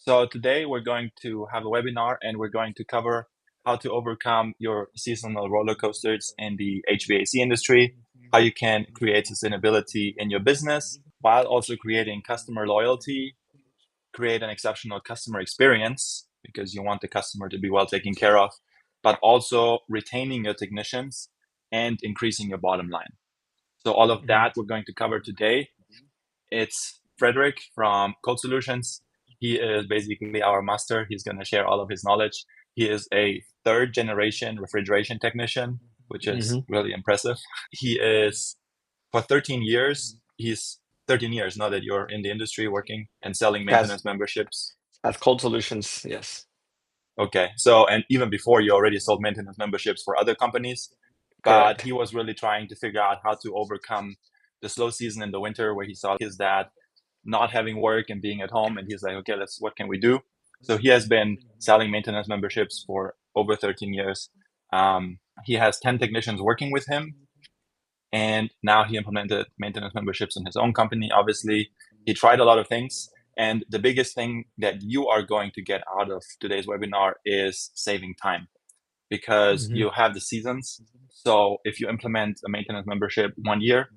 So today we're going to have a webinar and we're going to cover how to overcome your seasonal roller coasters in the HVAC industry, how you can create sustainability in your business while also creating customer loyalty, create an exceptional customer experience because you want the customer to be well taken care of, but also retaining your technicians and increasing your bottom line. So all of Mhm. that we're going to cover today. It's Frederick from Code Solutions. He is basically our master. He's going to share all of his knowledge. He is a third generation refrigeration technician, which is Mhm. really impressive. He is for 13 years. He's 13 years now that you're in the industry working and selling As maintenance memberships. as cold solutions, yes. Okay. So, and even before you already sold maintenance memberships for other companies, but Correct. he was really trying to figure out how to overcome the slow season in the winter where he saw his dad not having work and being at home. And he's like, okay, what can we do? So he has been selling maintenance memberships for over 13 years. He has 10 technicians working with him. And now he implemented maintenance memberships in his own company. Obviously, he tried a lot of things. And the biggest thing that you are going to get out of today's webinar is saving time because Mhm. you have the seasons. So if you implement a maintenance membership 1 year,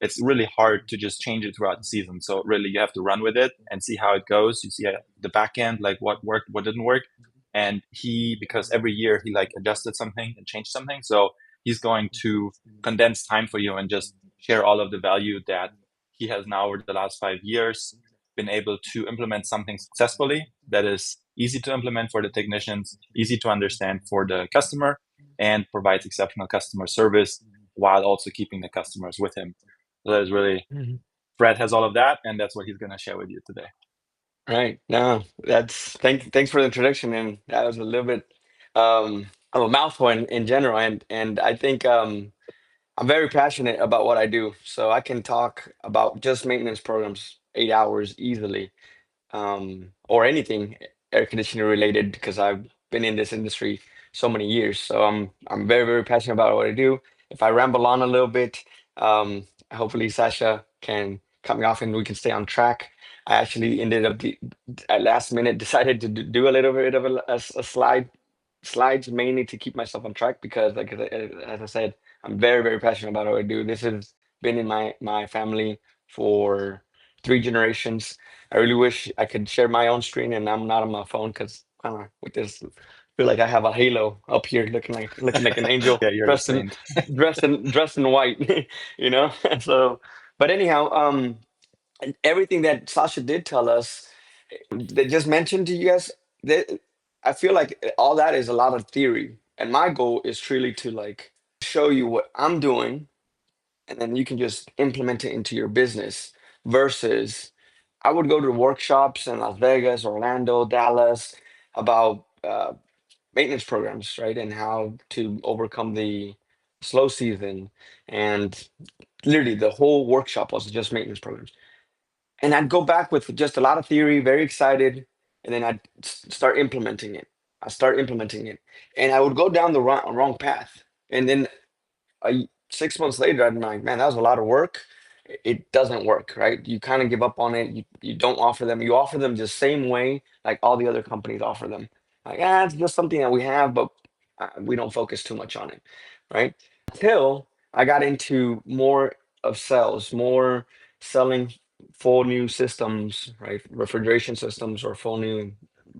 it's really hard to just change it throughout the season. So really, you have to run with it and see how it goes. You see the back end, like what worked, what didn't work, and because every year he like adjusted something and changed something. So he's going to condense time for you and just share all of the value that he has now over the last 5 years been able to implement something successfully that is easy to implement for the technicians, easy to understand for the customer, and provides exceptional customer service while also keeping the customers with him. So that is really Mhm. Fred has all of that, and that's what he's going to share with you today. Right. No, thanks for the introduction, and that was a little bit of a mouthful in general, and I think I'm very passionate about what I do, so I can talk about just maintenance programs 8 hours easily, or anything air conditioner related because I've been in this industry so many years. So I'm very passionate about what I do. If I ramble on a little bit, hopefully Sasha can cut me off and we can stay on track. I actually ended up at last minute decided to do a little bit of a slides mainly to keep myself on track because like as I said, I'm very passionate about what I do. This has been in my family for 3 generations. I really wish I could share my own screen and I'm not on my phone because with this feel like I have a halo up here looking like an angel Yeah, you're a dressed in saint. dressed in white, you know. So, but anyhow, everything that Sasha did tell us, they just mentioned to you guys that I feel like all that is a lot of theory, and my goal is truly to like show you what I'm doing and then you can just implement it into your business versus I would go to workshops in Las Vegas, Orlando, Dallas about maintenance programs, right? And how to overcome the slow season. And literally the whole workshop was just maintenance programs. And I'd go back with just a lot of theory, very excited, and then I'd start implementing it. I start implementing it. And I would go down the wrong path. And then 6 months later, I'm like, man, that was a lot of work. It doesn't work, right? You kind of give up on it. You don't offer them. You offer them the same way like all the other companies offer them. Like, it's just something that we have, but we don't focus too much on it, right? Until I got into more of sales, more selling full new systems, right? Refrigeration systems or full new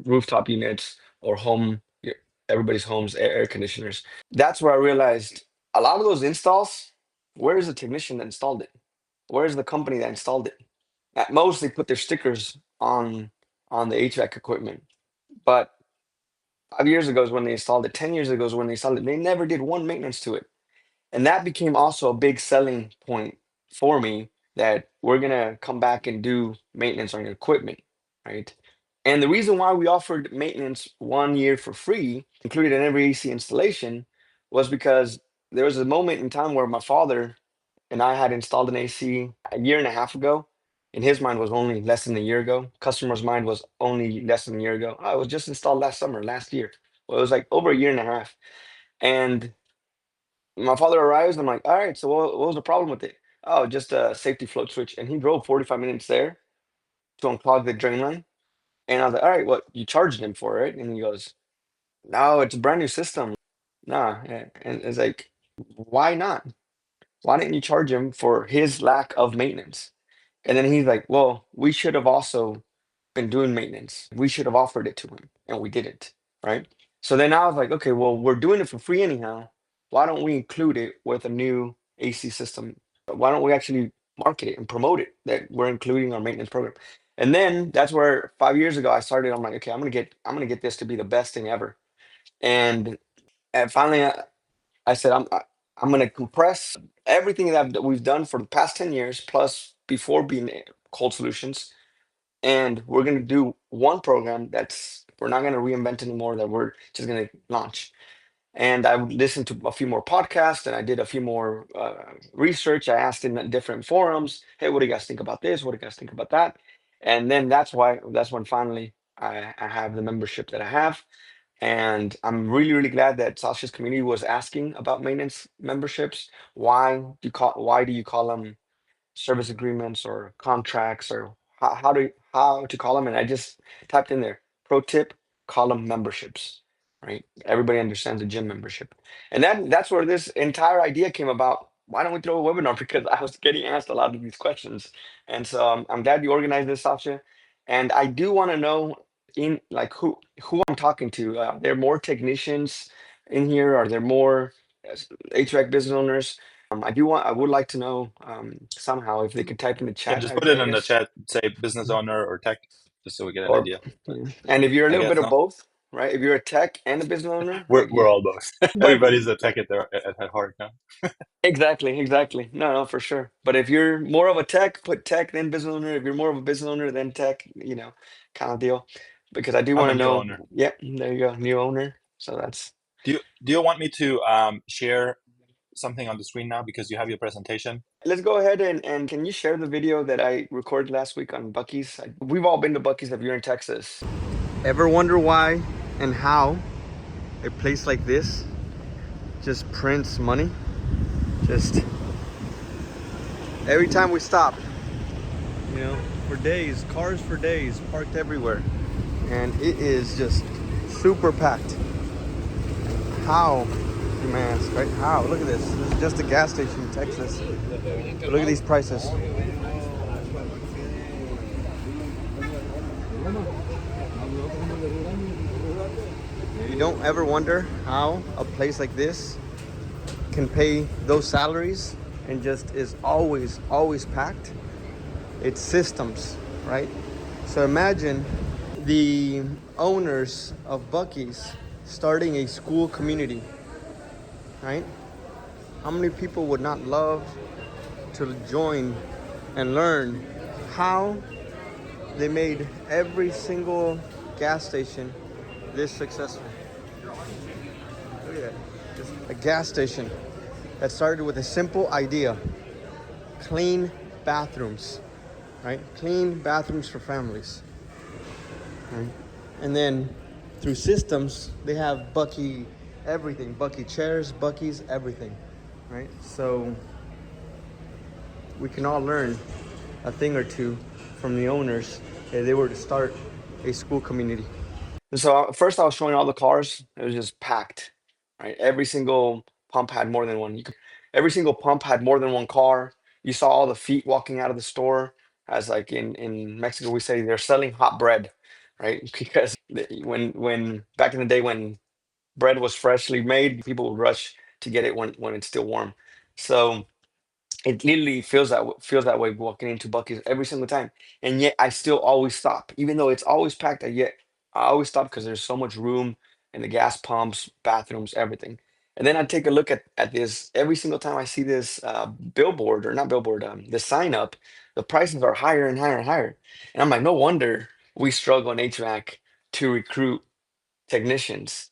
rooftop units or everybody's homes air conditioners. That's where I realized a lot of those installs, where is the technician that installed it? Where's the company that installed it? At most, they put their stickers on the HVAC equipment. But 5 years ago is when they installed it. 10 years ago is when they installed it. They never did one maintenance to it, and that became also a big selling point for me that we're gonna come back and do maintenance on your equipment, right? And the reason why we offered maintenance 1 year for free, included in every AC installation, was because there was a moment in time where my father and I had installed an AC a year and a half ago. In his mind was only less than a year ago. Customer's mind was only less than a year ago. Oh, it was just installed last summer, last year. Well, it was like over a year and a half. And my father arrives. I'm like, all right, so what was the problem with it? Oh, just a safety float switch. And he drove 45 minutes there to unclog the drain line. And I was like, all right, what you charged him for it? And he goes, no, it's a brand new system. Nah. And it's like, why not? Why didn't you charge him for his lack of maintenance? And then he's like, well, we should have also been doing maintenance. We should have offered it to him, and we didn't, right? So then I was like, okay, well, we're doing it for free anyhow. Why don't we include it with a new AC system? Why don't we actually market it and promote it that we're including our maintenance program? And then that's where 5 years ago I started. I'm like, okay, I'm gonna get this to be the best thing ever. And finally, I said, I'm going to compress everything that we've done for the past 10 years, plus before being Cold Solutions. And we're going to do one program we're not going to reinvent anymore, that we're just going to launch. And I listened to a few more podcasts, and I did a few more research. I asked in different forums, hey, what do you guys think about this? What do you guys think about that? And then that's when finally I have the membership that I have. And I'm really, really glad that Sasha's community was asking about maintenance memberships. Why do you call them service agreements or contracts, or how to call them? And I just typed in there, pro tip, call them memberships, right? Everybody understands a gym membership. And that's where this entire idea came about. Why don't we throw a webinar? Because I was getting asked a lot of these questions. And so I'm glad you organized this, Sasha. And I do want to know, in like, who I'm talking to. There are more technicians in here? Are there more HVAC business owners? I would like to know somehow if they could type in the Yeah, chat, just I, put it I in the guess. chat, say business owner or tech, just so we get an Or idea. But yeah. And if you're a I little bit guess of no. both, right? If you're a tech and a business owner, We're like we're yeah, all both. that Everybody's a tech at heart now. exactly, exactly. No, no, for sure. But if you're more of a tech, put tech then business owner. If you're more of a business owner then tech, kind of deal. Because I do I'm want a to new know. owner. Yep, there you go, new owner. So that's. Do you want me to share something on the screen now because you have your presentation? Let's go ahead and can you share the video that I recorded last week on Bucky's? We've all been to Bucky's if you're in Texas. Ever wonder why and how a place like this just prints money? Just every time we stop, for days, cars for days, parked everywhere. And it is just super packed. How, you may ask, right? How? Look at this. This is just a gas station in Texas. But look at these prices. You don't ever wonder how a place like this can pay those salaries and just is always packed. It's systems, right? So imagine the owners of Bucky's starting a school community, right? How many people would not love to join and learn how they made every single gas station this successful? Look at that. Just a gas station that started with a simple idea: clean bathrooms, right? Clean bathrooms for families, right? And then through systems, they have Bucky everything, Bucky chairs, Bucky's everything, right? So we can all learn a thing or two from the owners if they were to start a school community. So first I was showing all the cars. It was just packed, right? Every single pump had more than one. Every single pump had more than one car. You saw all the feet walking out of the store. As like in Mexico, we say they're selling hot bread, right? Because when back in the day when bread was freshly made, people would rush to get it when it's still warm. So it literally feels that way walking into Bucky's every single time, and yet I still always stop, even though it's always packed. I always stop because there's so much room in the gas pumps, bathrooms, everything. And then I take a look at this every single time I see this billboard, or not billboard, the sign up. The prices are higher and higher and higher, and I'm like, no wonder we struggle in HVAC to recruit technicians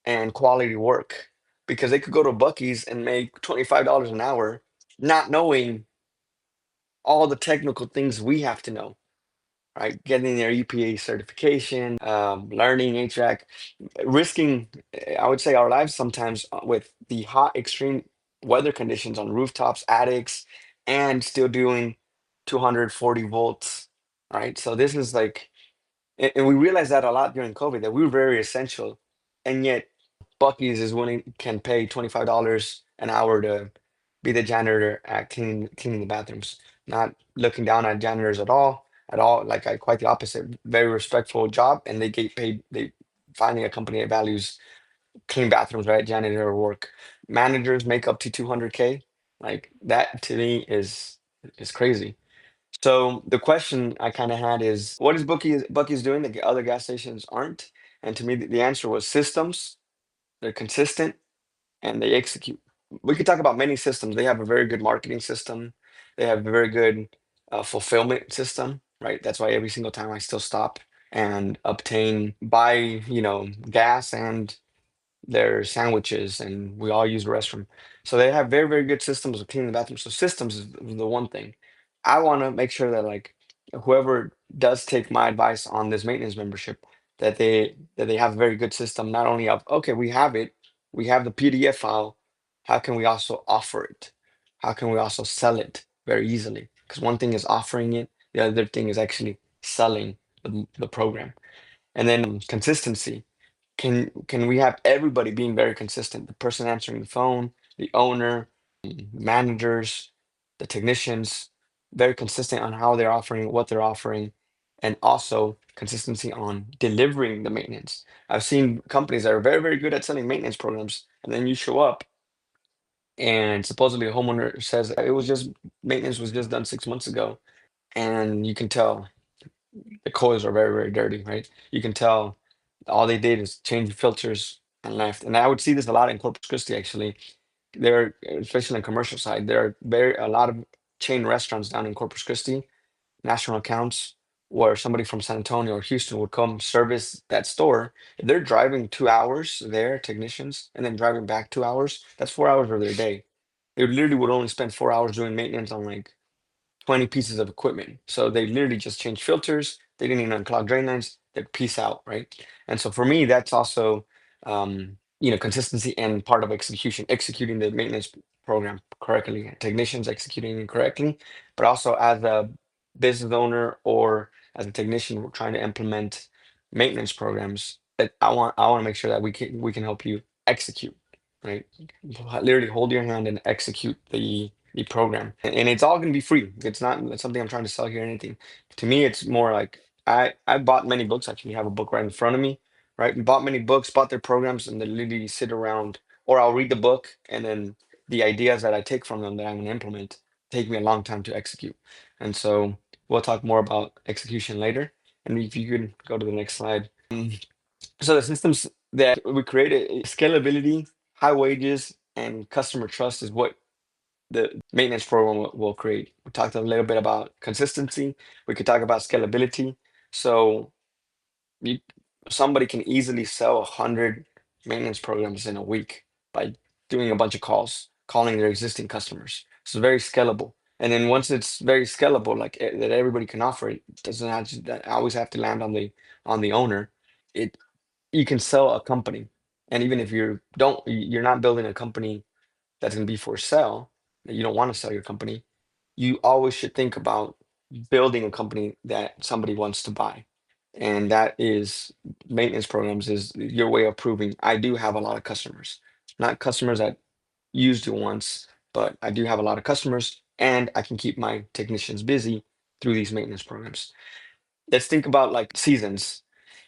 and quality work, because they could go to Bucky's and make $25 an hour, not knowing all the technical things we have to know, right? Getting their EPA certification, learning HVAC, risking, I would say, our lives sometimes with the hot, extreme weather conditions on rooftops, attics, and still doing 240 volts, right? So this is like And we realized that a lot during COVID, that we were very essential, and yet Bucky's is willing can pay $25 an hour to be the janitor at cleaning the bathrooms, not looking down at janitors at all. Like I quite the opposite, very respectful job, and they get paid. They finding a company that values clean bathrooms, right? Janitor work. Managers make up to 200K. Like that to me is crazy. So the question I kind of had is, what is Bucky's doing that other gas stations aren't? And to me, the answer was systems. They're consistent and they execute. We could talk about many systems. They have a very good marketing system. They have a very good fulfillment system, right? That's why every single time I still stop and obtain, buy, gas and their sandwiches, and we all use the restroom. So they have very, very good systems of cleaning the bathroom. So systems is the one thing. I want to make sure that like whoever does take my advice on this maintenance membership, that they have a very good system, not only of okay, we have it, we have the PDF file. How can we also offer it? How can we also sell it very easily? Because one thing is offering it, the other thing is actually selling the program. And then consistency, can we have everybody being very consistent? The person answering the phone, the owner, managers, the technicians, very consistent on how they're offering, what they're offering, and also consistency on delivering the maintenance. I've seen companies that are very, very good at selling maintenance programs, and then you show up and supposedly a homeowner says it was just maintenance was just done 6 months ago, and you can tell the coils are very, very dirty, right? You can tell all they did is change filters and left. And I would see this a lot in Corpus Christi, actually. There, especially on the commercial side, there are a lot of chain restaurants down in Corpus Christi, national accounts, where somebody from San Antonio or Houston would come service that store. If they're driving 2 hours there, technicians, and then driving back 2 hours, that's 4 hours of their day. They literally would only spend 4 hours doing maintenance on like 20 pieces of equipment. So they literally just changed filters. They didn't even unclog drain lines. They piece out, right? And so for me, that's also consistency and part of execution, executing the maintenance program correctly, technicians executing it correctly, but also as a business owner or as a technician, we're trying to implement maintenance programs. That I want to make sure that we can help you execute, right? Literally hold your hand and execute the program, and it's all going to be free. It's not something I'm trying to sell here or anything. To me, it's more like I bought many books. I actually have a book right in front of me, right? We bought many books, bought their programs, and they literally sit around, or I'll read the book, and then the ideas that I take from them that I'm going to implement take me a long time to execute. And so we'll talk more about execution later. And if you could go to the next slide. So the systems that we created, scalability, high wages, and customer trust is what the maintenance program will create. We talked a little bit about consistency. We could talk about scalability. So you, somebody can easily sell 100 maintenance programs in a week by doing a bunch of calls, calling their existing customers. So it's very scalable. And then once it's very scalable, like that everybody can offer it, doesn't have to, that always have to land on the owner. It You can sell a company, and even if you're not building a company that's going to be for sale, that you don't want to sell your company, you always should think about building a company that somebody wants to buy. And that is maintenance programs is your way of proving I do have a lot of customers, not customers that used it once, but I do have a lot of customers and I can keep my technicians busy through these maintenance programs. Let's think about like seasons.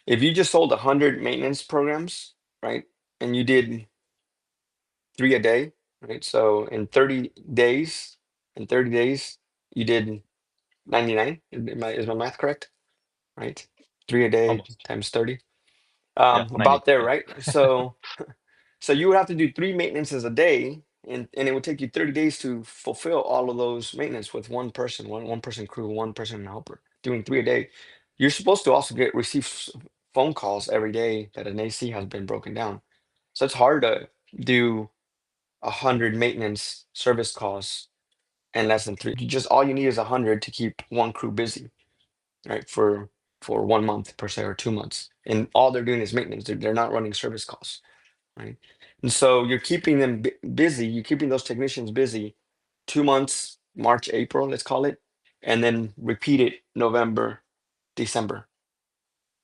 If you just sold 100 maintenance programs, right, and you did three a day, right? So in 30 days, you did 99. Is my math correct? Right? Three a day Almost. times 30. Yeah, 90. About there, Yeah. right? So you would have to do three maintenances a day, and it would take you 30 days to fulfill all of those maintenance with one person, one person crew, one person helper, doing three a day. You're supposed to also receive phone calls every day that an AC has been broken down. So it's hard to do 100 maintenance service calls and less than three. All you need is 100 to keep one crew busy, right? For 1 month per se or 2 months, and all they're doing is maintenance. They're not running service calls, right? And so you're keeping them busy. You're keeping those technicians busy 2 months, March, April, let's call it, and then repeat it November, December.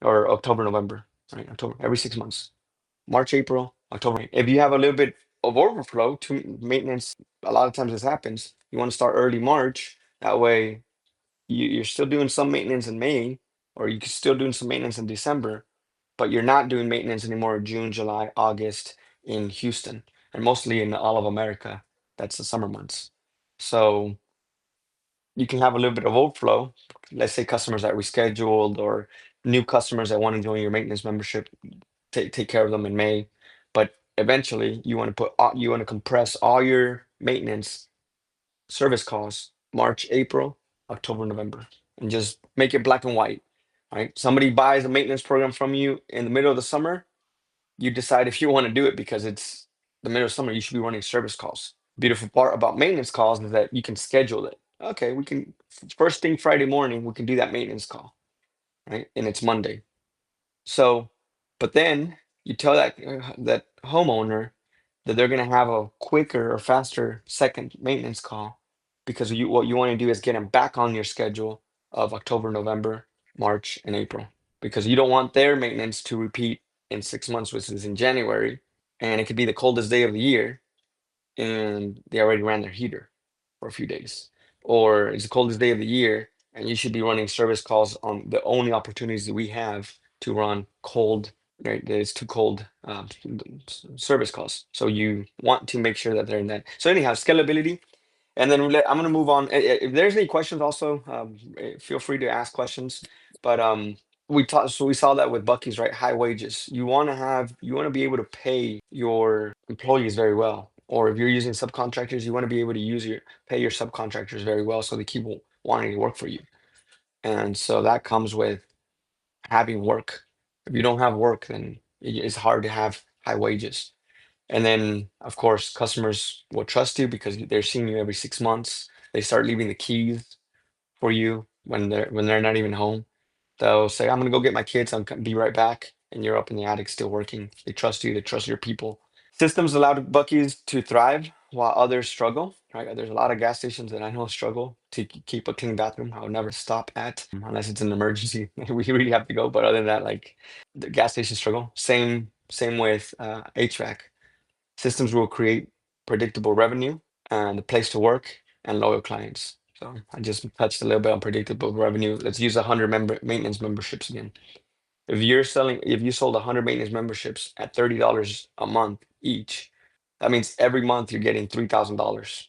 or October, November, right? October, every 6 months. March, April, October. If you have a little bit of overflow to maintenance, a lot of times this happens. You want to start early March. That way, you're still doing some maintenance in May, or you're still doing some maintenance in December, but you're not doing maintenance anymore in June, July, August in Houston, and mostly in all of America. That's the summer months. So you can have a little bit of overflow. Let's say customers that rescheduled or new customers that want to join your maintenance membership, take care of them in May. But eventually, you want to compress all your maintenance service costs March, April, October, November, and just make it black and white. Right? Somebody buys a maintenance program from you in the middle of the summer, you decide if you want to do it because it's the middle of summer, you should be running service calls. Beautiful part about maintenance calls is that you can schedule it. Okay, we can first thing Friday morning, we can do that maintenance call, right? And it's Monday. So, but then you tell that homeowner that they're going to have a quicker or faster second maintenance call because what you want to do is get them back on your schedule of October, November, March, and April because you don't want their maintenance to repeat in 6 months, which is in January, and it could be the coldest day of the year, and they already ran their heater for a few days, or it's the coldest day of the year, and you should be running service calls on the only opportunities that we have to run cold. Right, it's too cold service calls. So you want to make sure that they're in that. So anyhow, scalability, and then I'm going to move on. If there's any questions, also feel free to ask questions. But we saw that with Bucky's, right? High wages. You want to be able to pay your employees very well. Or if you're using subcontractors, you want to be able to pay your subcontractors very well, so they keep wanting to work for you. And so that comes with having work. If you don't have work, then it's hard to have high wages. And then, of course, customers will trust you because they're seeing you every 6 months. They start leaving the keys for you when they're not even home. They'll say, "I'm gonna go get my kids. Be right back," and you're up in the attic still working. They trust you. They trust your people. Systems allowed Bucky's to thrive while others struggle. Right? There's a lot of gas stations that I know struggle to keep a clean bathroom. I would never stop at unless it's an emergency. We really have to go. But other than that, like the gas stations struggle. Same with HVAC. Systems will create predictable revenue and a place to work and loyal clients. So I just touched a little bit on predictable revenue. Let's use 100 maintenance memberships again. If you sold 100 maintenance memberships at $30 a month each, that means every month you're getting $3,000.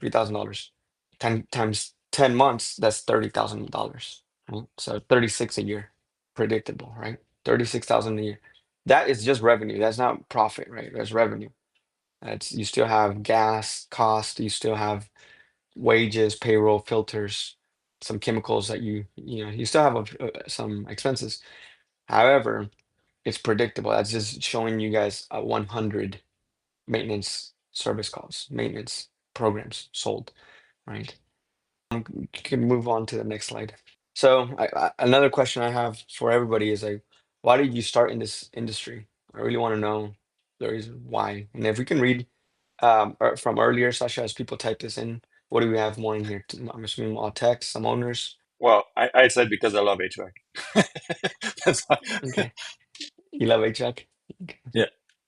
$3,000. 10 times 10 months, that's $30,000. Right? So 36 a year, predictable, right? 36,000 a year. That is just revenue. That's not profit, right? That's revenue. That's you still have gas cost, you still have wages, payroll, filters, some chemicals that you still have some expenses. However, it's predictable. That's just showing you guys 100 maintenance service calls, maintenance programs sold, right? You can move on to the next slide. So another question I have for everybody is like, why did you start in this industry? I really want to know the reason why. And if we can read from earlier, Sasha, as people type this in, what do we have more in here? I'm assuming all text, some owners. Well, I said because I love HVAC. That's why. Okay, you love HVAC. Okay. Yeah.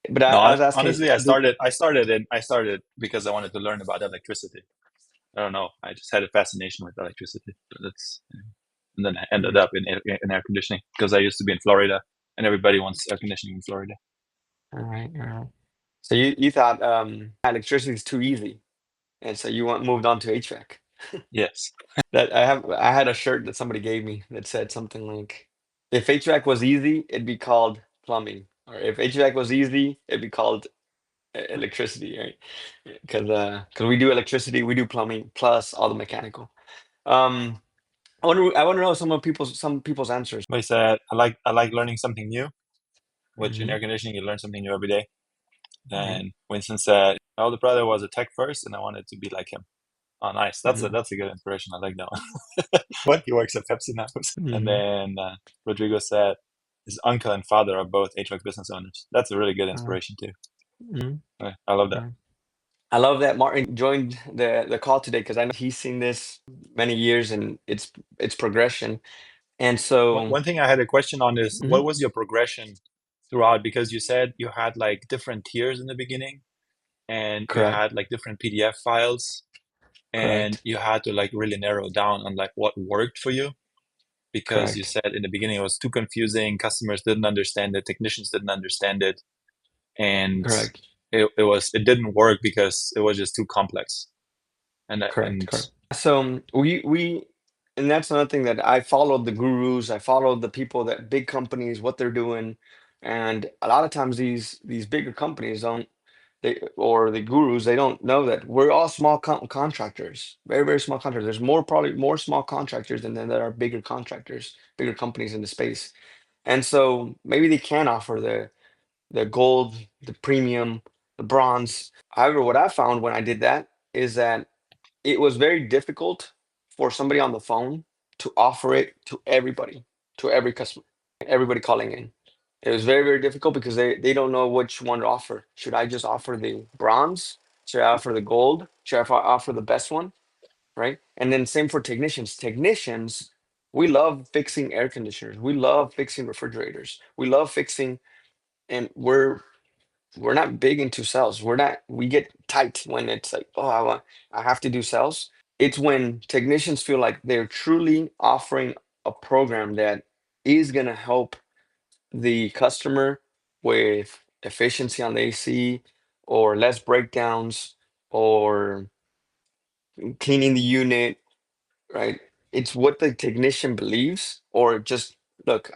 But No, I was asking, honestly, I started because I wanted to learn about electricity. I don't know. I just had a fascination with electricity. But and then I ended Mhm. up in air conditioning because I used to be in Florida, and everybody wants air conditioning in Florida. All right, all right. So you thought electricity is too easy, and so you moved on to HVAC. Yes. That I had a shirt that somebody gave me that said something like, "If HVAC was easy, it'd be called plumbing, or if HVAC was easy, it'd be called electricity, right? Because we do electricity, we do plumbing, plus all the mechanical." Um, I want to know some people's answers. I said I like learning something new, which in Hmm. air conditioning you learn something new every day. Right. Then Winston said, "My older brother was a tech first, and I wanted to be like him." Oh, nice. Hmm. That's a good inspiration. I like that one. What he works at Pepsi now. And Hmm. then Rodrigo said his uncle and father are both HVAC business owners. That's a really good inspiration too. Hmm. I love that. I love that Martin joined the call today because I know he's seen this many years and it's progression. And One so, one thing I had a question on is mhm, what was your progression throughout? Because you said you had like different tiers in the beginning and you correct, had like different PDF files and correct, you had to like really narrow down on like what worked for you because you correct, said in the beginning it was too confusing, customers didn't understand it, technicians didn't understand it, and correct, it didn't work because it was just too complex. correct, And correct. So and that's another thing that I followed the gurus, I followed the people that big companies, what they're doing, and a lot of times these bigger companies don't they or the gurus they don't know that we're all small contractors, very very small contractors. There's more probably more small contractors than there are bigger contractors, bigger companies in the space, and so maybe they can offer the gold, the premium, the bronze. However, what I found when I did that is that it was very difficult for somebody on the phone to offer it to everybody, to every customer, everybody calling in. It was very, very difficult because they don't know which one to offer. Should I just offer the bronze? Should I offer the gold? Should I offer the best one? Right. And then same for technicians. Technicians, we love fixing air conditioners. We love fixing refrigerators. We love fixing, and we're not big into sales. We get tight when it's like, oh, I have to do sales. It's when technicians feel like they're truly offering a program that is going to help the customer with efficiency on the AC or less breakdowns or cleaning the unit, right? It's what the technician believes, or just look,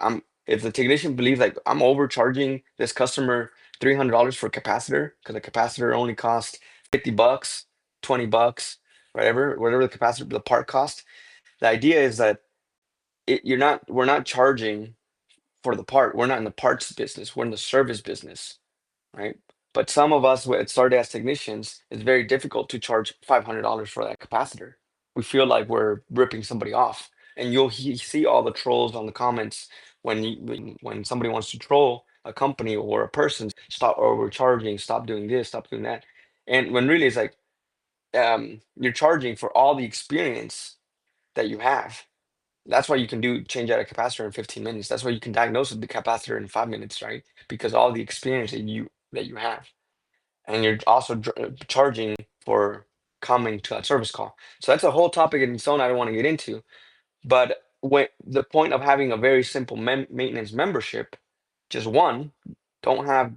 if the technician believes like I'm overcharging this customer $300 for capacitor because the capacitor only cost $50, $20, whatever the capacitor, the part cost. The idea is that we're not charging for the part. We're not in the parts business. We're in the service business, right? But some of us that started as technicians, it's very difficult to charge $500 for that capacitor. We feel like we're ripping somebody off, and see all the trolls on the comments when somebody wants to troll a company or a person, stop overcharging, stop doing this, stop doing that, and when really it's like you're charging for all the experience that you have. That's why you can do change out a capacitor in 15 minutes. That's why you can diagnose the capacitor in 5 minutes, right? Because all the experience that you have, and you're also charging for coming to that service call. So that's a whole topic in its own I don't want to get into. But when the point of having a very simple maintenance membership, just one, don't have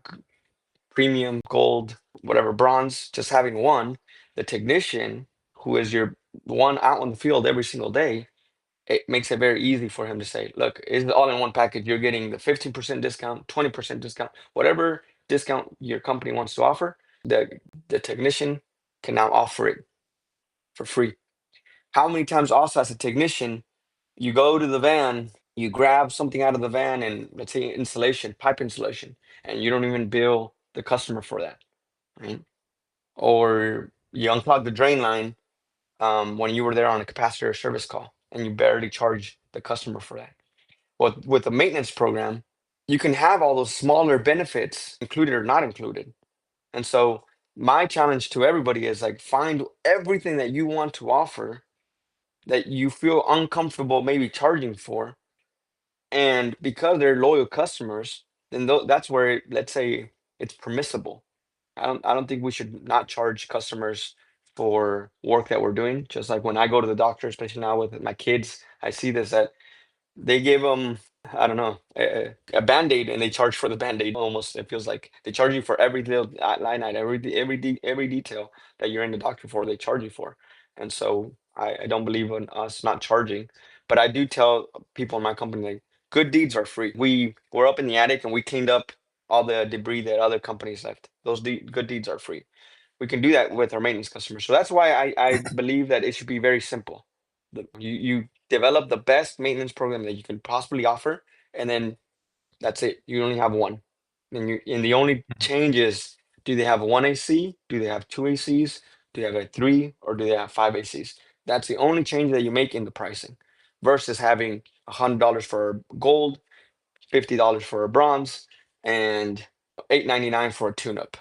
premium, gold, whatever, bronze, just having one, the technician who is your one out on the field every single day, it makes it very easy for him to say, look, it's all in one package. You're getting the 15% discount, 20% discount, whatever discount your company wants to offer, the technician can now offer it for free. How many times also as a technician, you go to the van, you grab something out of the van and let's say insulation, pipe insulation, and you don't even bill the customer for that, right? Or you unclog the drain line when you were there on a capacitor service call and you barely charge the customer for that. Well, with the maintenance program, you can have all those smaller benefits included or not included. And so my challenge to everybody is like find everything that you want to offer that you feel uncomfortable maybe charging for. And because they're loyal customers, then that's where let's say it's permissible. I don't think we should not charge customers for work that we're doing. Just like when I go to the doctor, especially now with my kids, I see this that they give them, I don't know, a Band-Aid and they charge for the Band-Aid. Almost, it feels like they charge you for every little line item, every detail that you're in the doctor for, they charge you for. And so I don't believe in us not charging, but I do tell people in my company like good deeds are free. We were up in the attic and we cleaned up all the debris that other companies left. Those good deeds are free. We can do that with our maintenance customers. So that's why I believe that it should be very simple. You develop the best maintenance program that you can possibly offer, and then that's it. You only have one. And the only Mhm. change is, do they have one AC? Do they have two ACs? Do they have a three, or do they have five ACs? That's the only change that you make in the pricing versus having $100 for gold, $50 for a bronze, and $8.99 for a tune-up.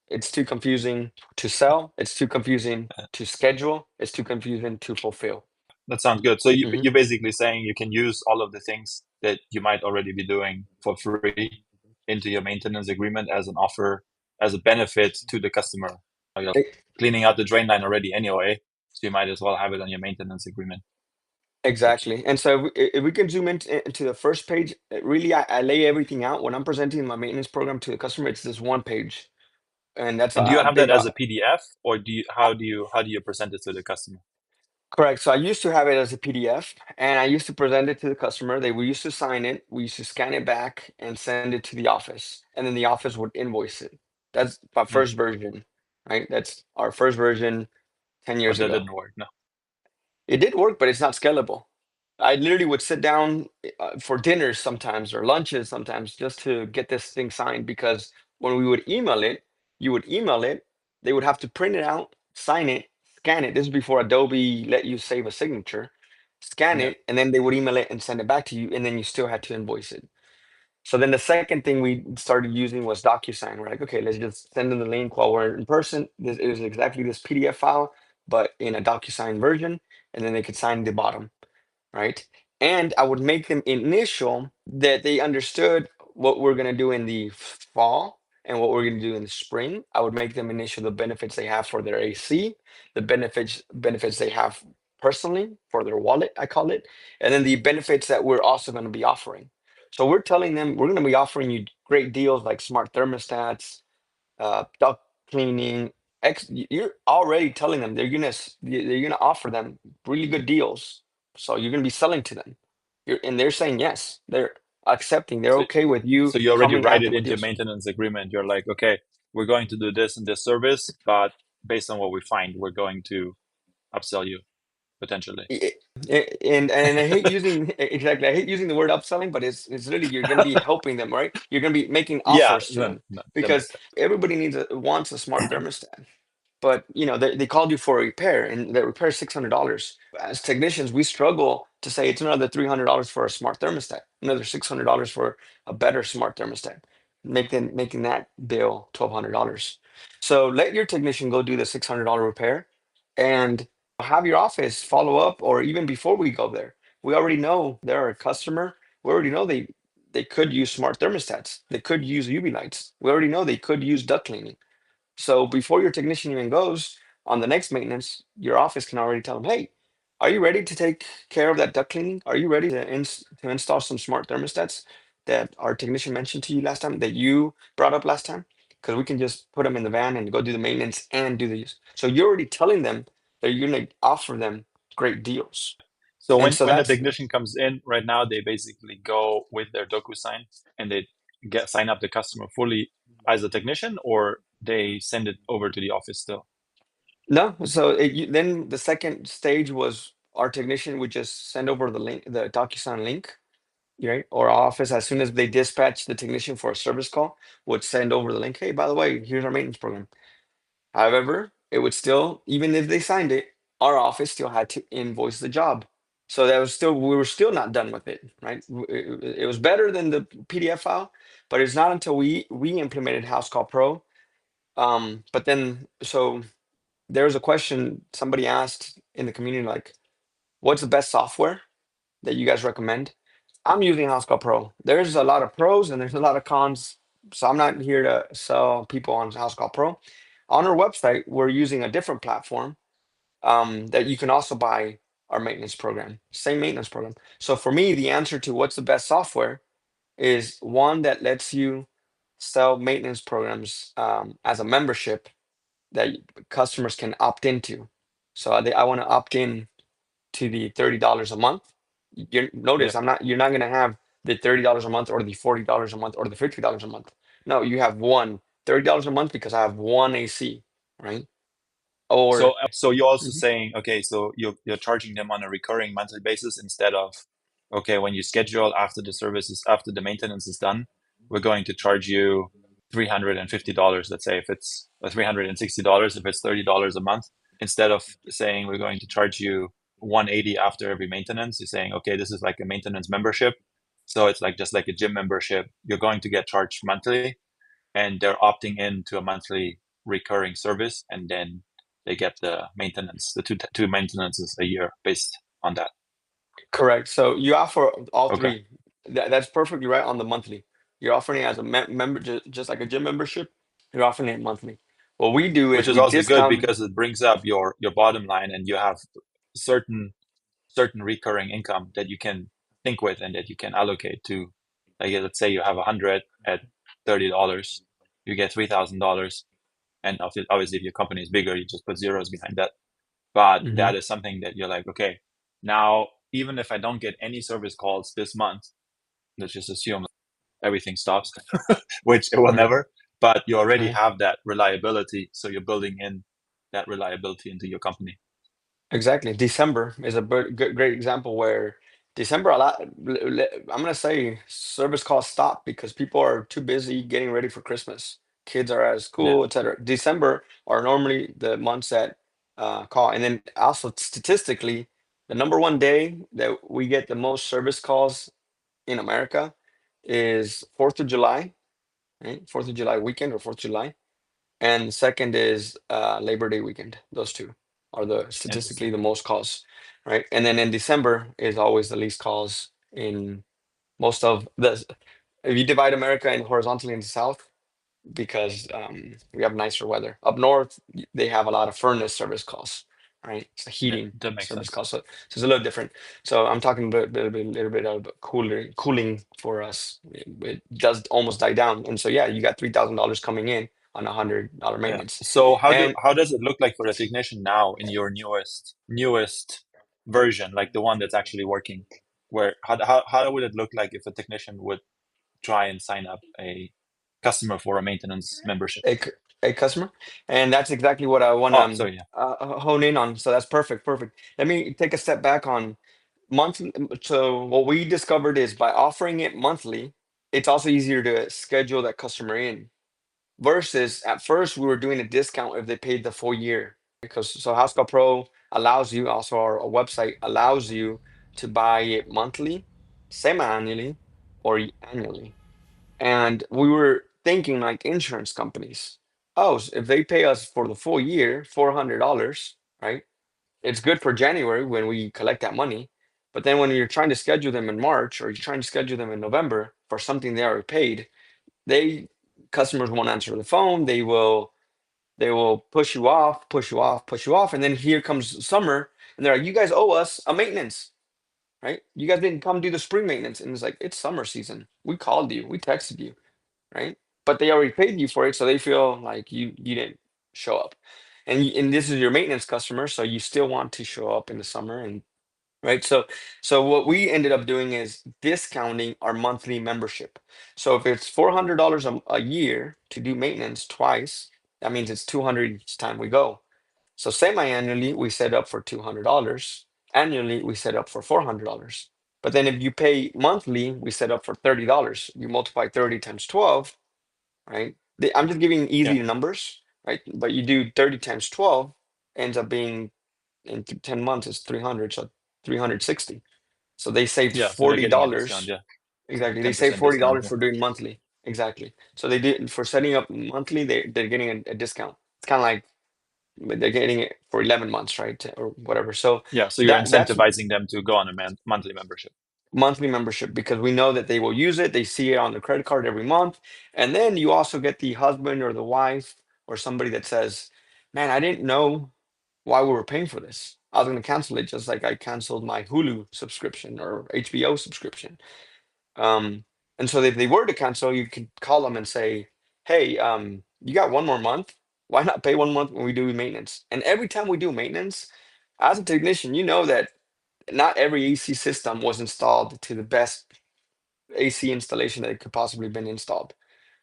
It's too confusing to sell. It's too confusing to schedule. It's too confusing to fulfill. That sounds good. So Hmm. you're basically saying you can use all of the things that you might already be doing for free into your maintenance agreement as an offer, as a benefit to the customer. You're cleaning out the drain line already anyway, so you might as well have it on your maintenance agreement. Gotcha. Exactly. And so if we can zoom into the first page, really, I lay everything out. When I'm presenting my maintenance program to the customer, it's this one page. And that's And do you a have that big, as a PDF, or do you how do you present it to the customer? correct. So I used to have it as a PDF and I used to present it to the customer. We used to sign it, we used to scan it back and send it to the office. And then the office would invoice it. That's my Mm. first version, right? That's our first version 10 But years that ago. didn't work. No. It did work, but it's not scalable. I literally would sit down for dinners sometimes or lunches sometimes just to get this thing signed because when we would email it, you would email it, they would have to print it out, sign it, scan it. This is before Adobe let you save a signature, scan Yeah. it, and then they would email it and send it back to you, and then you still had to invoice it. So then the second thing we started using was DocuSign. We're like, okay, let's just send them the link while we're in person. This is exactly this PDF file, but in a DocuSign version, and then they could sign the bottom, right? And I would make them initial that they understood what we're gonna do in the fall and what we're gonna do in the spring. I would make them initial the benefits they have for their AC, the benefits they have personally for their wallet, I call it, and then the benefits that we're also gonna be offering. So we're telling them we're gonna be offering you great deals like smart thermostats, duct cleaning. You're already telling them they're gonna offer them really good deals. So you're gonna be selling to them. And they're saying yes. They're accepting. They're So okay with you so you already coming write at it them with into your deals. maintenance agreement. You're like, okay, we're going to do this and this service, but based on what we find, we're going to upsell you potentially. And I hate using exactly. I hate using the word upselling, but it's really you're gonna be helping them, right? You're gonna be making Yeah, offers to no, them no, that because makes sense. everybody wants a smart thermostat. But they called you for a repair and the repair is $600. As technicians we struggle to say it's another $300 for a smart thermostat, another $600 for a better smart thermostat, making that bill $1,200. So let your technician go do the $600 repair and have your office follow up, or even before we go there, we already know they're a customer. We already know they could use smart thermostats, they could use UV lights, we already know they could use duct cleaning. So before your technician even goes on the next maintenance, your office can already tell them, "Hey, are you ready to take care of that duct cleaning? Are you ready to install some smart thermostats that our technician mentioned to you last time, that you brought up last time? Because we can just put them in the van and go do the maintenance and do these." So you're already telling them that you're going to offer them great deals, So and when so when a that's technician comes in right now, they basically go with their DocuSign and they get sign up the customer fully as a technician, or they send it over to the office still. no. So then the second stage was our technician would just send over the link, the DocuSign link, right? Or our office, as soon as they dispatch the technician for a service call, would send over the link. Hey, by the way, here's our maintenance program. However, it would still, even if they signed it, our office still had to invoice the job. So that was still, we were still not done with it, right? It was better than the PDF file, but it's not until we implemented House Call Pro. But then, so there was a question somebody asked in the community, like, what's the best software that you guys recommend? I'm using House Call Pro. There's a lot of pros and there's a lot of cons. So I'm not here to sell people on House Call Pro. On our website, we're using a different platform that you can also buy our maintenance program, same maintenance program. So for me, the answer to what's the best software is one that lets you sell maintenance programs as a membership that customers can opt into. So I want to opt in to the $30 a month. You Yeah. notice you're not gonna have the $30 a month or the $40 a month or the $50 a month. No, you have one $30 a month because I have one AC, right? So Or so you're also Mhm. saying, okay, so you're charging them on a recurring monthly basis instead of, okay, when you schedule after the services, after the maintenance is done, we're going to charge you $350. Let's say if it's $360, if it's $30 a month, instead of saying we're going to charge you 180 after every maintenance, you're saying, okay, this is like a maintenance membership. So it's like just like a gym membership. You're going to get charged monthly, and they're opting in to a monthly recurring service, and then they get the maintenance, the two maintenances a year based. on that. Correct. So you offer all Okay, three. That's perfectly right on the monthly. You're offering it as a member, just like a gym membership. You're offering it monthly. What we do which is is we also good discount. because it brings up your bottom line, and you have certain recurring income that you can think with and that you can allocate to. Like let's say you have 100 at $30, you get $3,000, and obviously if your company is bigger, you just put zeros behind that. But Mhm. that is something that you're like, okay, now even if I don't get any service calls this month, let's just assume everything stops, which it will Right. never. But you already Right. have that reliability, so you're building in that reliability into your company. Exactly. December is a great example where December a lot. I'm gonna say service calls stop because people are too busy getting ready for Christmas. Kids are at Yeah, school, etc. December are normally the months that call, and then also statistically, the number one day that we get the most service calls in America is Fourth of July, right? Fourth of July weekend or Fourth of July. And the second is Labor Day weekend. Those two are the statistically interesting. the most calls, right? And then in December is always the least calls in most of the. If you divide America in horizontally in the south, because we have nicer weather. Up north, they have a lot of furnace service calls, right? It's the Yeah, heating that makes service sense. calls, so it's a little different. So I'm talking little bit of cooling for us. It does almost die down, and so yeah, you got $3,000 coming in on $100 Yeah. maintenance, So and how does it look like for the technician now in your newest version, like the one that's actually working? Where how would it look like if a technician would try and sign up a customer for a maintenance membership? a, c- a customer, and that's exactly what I want Oh, to sorry, yeah, hone in on. So that's perfect, perfect. Let me take a step back on monthly. So what we discovered is by offering it monthly, it's also easier to schedule that customer in. Versus at first we were doing a discount if they paid the full year because so Housecall Pro allows you also our website allows you to buy it monthly, semi-annually, or annually. And we were thinking like insurance companies. Oh, if they pay us for the full year, $400, right? It's good for January when we collect that money. But then when you're trying to schedule them in March or you're trying to schedule them in November for something they already paid, they customers won't answer the phone. They will push you off, push you off, push you off. And then here comes summer and they're like, you guys owe us a maintenance, right? You guys didn't come do the spring maintenance. And it's like, it's summer season. We called you, we texted you, right? But they already paid you for it, so they feel like you didn't show up. And this is your maintenance customer, so you still want to show up in the summer and right. So what we ended up doing is discounting our monthly membership. So if it's $400 a year to do maintenance twice, that means it's 200 each time we go. So semi-annually, we set up for $200. Annually, we set up for $400. But then if you pay monthly, we set up for $30. You multiply 30 times 12, right? I'm just giving yeah, easy numbers, right? But you do 30 times 12 ends up being in 10 months is 300, so 360. So they saved yeah. So they're getting a discount, $40. yeah, Exactly. They saved 10% forty discount, dollars yeah, for doing monthly. Exactly. So they did for setting up monthly, they're getting a discount. It's kind of like they're getting it for 11 months, right? Or whatever. So yeah. So you're that's incentivizing them to go on a monthly membership. monthly membership because we know that they will use it. They see it on the credit card every month. And then you also get the husband or the wife or somebody that says, man, I didn't know why we were paying for this. I was going to cancel it just like I canceled my Hulu subscription or HBO subscription. Um, and so if they were to cancel, you could call them and say, hey, you got one more month. Why not pay 1 month when we do maintenance? And every time we do maintenance, as a technician, you know that not every AC system was installed to the best AC installation that could possibly been installed.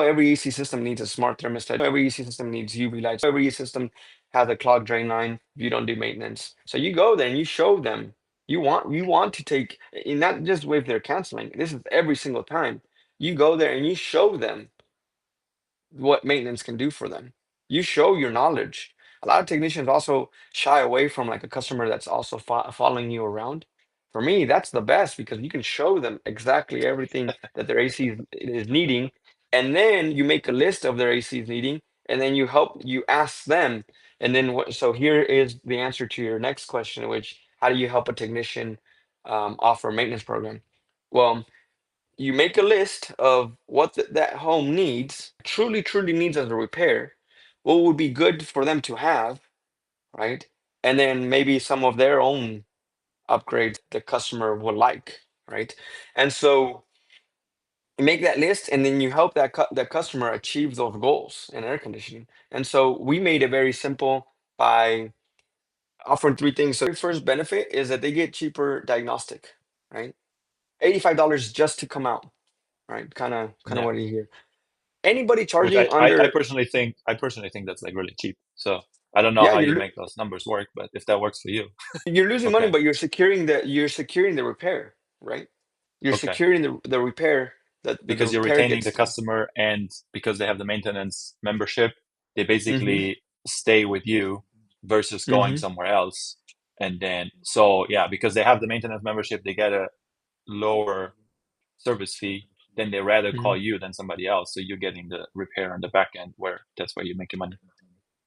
Every AC system needs a smart thermostat. Every AC system needs UV lights. Every AC system has a clogged drain line if you don't do maintenance. So you go there and you show them you want to take and not just if they're canceling. This is every single time. You go there and you show them what maintenance can do for them. You show your knowledge. A lot of technicians also shy away from like a customer that's also following you around. For me, that's the best because you can show them exactly everything that their AC is needing, and then you make a list of their AC is needing, and then you ask them, and then what? So here is the answer to your next question, which how do you help a technician offer a maintenance program? Well, you make a list of what that home needs, truly needs as a repair, what would be good for them to have, right? And then maybe some of their own upgrades the customer would like, right? And so you make that list, and then you help that customer achieve those goals in air conditioning. And so we made it very simple by offering three things. So the first benefit is that they get cheaper diagnostic, right? $85 just to come out, right? Kind of Yeah. what you hear. Anybody Which charging I under, personally think that's like really cheap. So I don't know yeah, how you make those numbers work, but if that works for you, you're losing money, okay. but you're securing the repair, right? You're Okay. securing the repair, that the Because you're repair retaining the gets. customer, and because they have the maintenance membership, they Mm-hmm. basically stay with you versus going Mm-hmm. somewhere else. And then, so yeah, because they have the maintenance membership, they get a lower service fee. Then they rather Mm-hmm. call you than somebody else. So you're getting the repair on the back end, where that's where you make your money.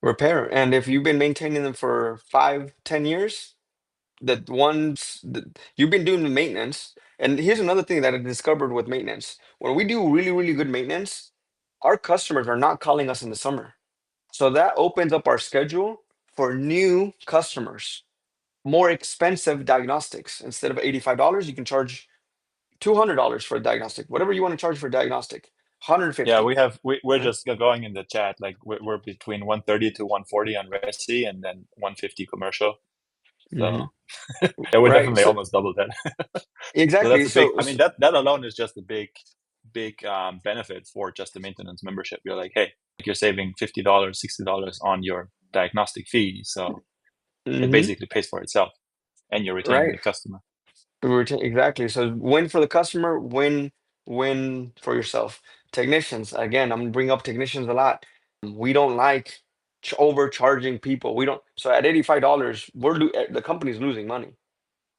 Repair, and if you've been maintaining them for 5, 10 years, that ones that you've been doing the maintenance. And here's another thing that I discovered with maintenance: when we do really good maintenance, our customers are not calling us in the summer. So that opens up our schedule for new customers. More expensive diagnostics. Instead of $85, you can charge $200 for a diagnostic. Whatever you want to charge for a diagnostic, Yeah, 150, we're right? just going in the chat. Like we're between 130 to 140 on Resi, and then 150 commercial. Hmm. So yeah, we're Right. definitely So almost double that. So exactly. that's a big. So, I mean, that alone is just a big benefit for just the maintenance membership. You're like, hey, you're saving $50, $60 on your diagnostic fee, so it mhm, basically pays for itself, and you're retaining right. the customer. Exactly. So win for the customer, win for yourself. Technicians, again, I'm gonna bring up technicians a lot. We don't like overcharging people. We don't. So at $85, the company's losing money,